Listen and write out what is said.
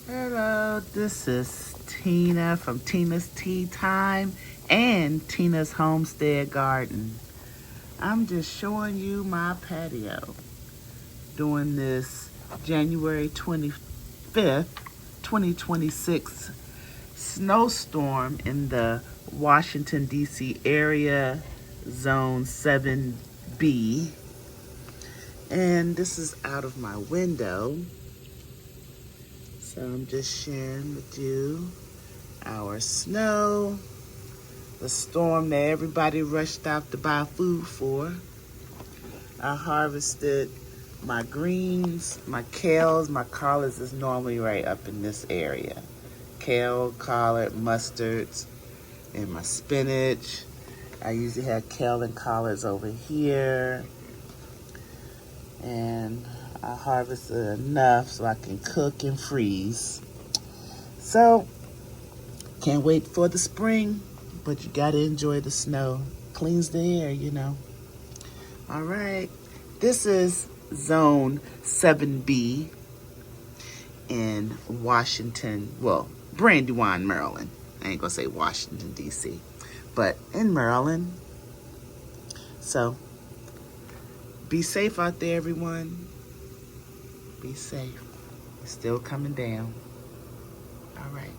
Hello, this is Tina from Tina's Tea Time and Tina's Homestead Garden. I'm just showing you my patio during this January 25th, 2026 snowstorm in the Washington, D.C. area, Zone 7B. And this is out of my window. So I'm just sharing with you our snow, the storm that everybody rushed out to buy food for. I harvested my greens, my kales, my collards is normally right up in this area. Kale, collard, mustards, and my spinach. I usually have kale and collards over here. And I harvested enough so I can cook and freeze. So, can't wait for the spring, but you gotta enjoy the snow. Cleans the air. All right, this is Zone 7B in Washington, well, Brandywine, Maryland. I ain't gonna say Washington, D.C., but in Maryland. So, be safe out there, everyone. Be safe. It's still coming down. All right.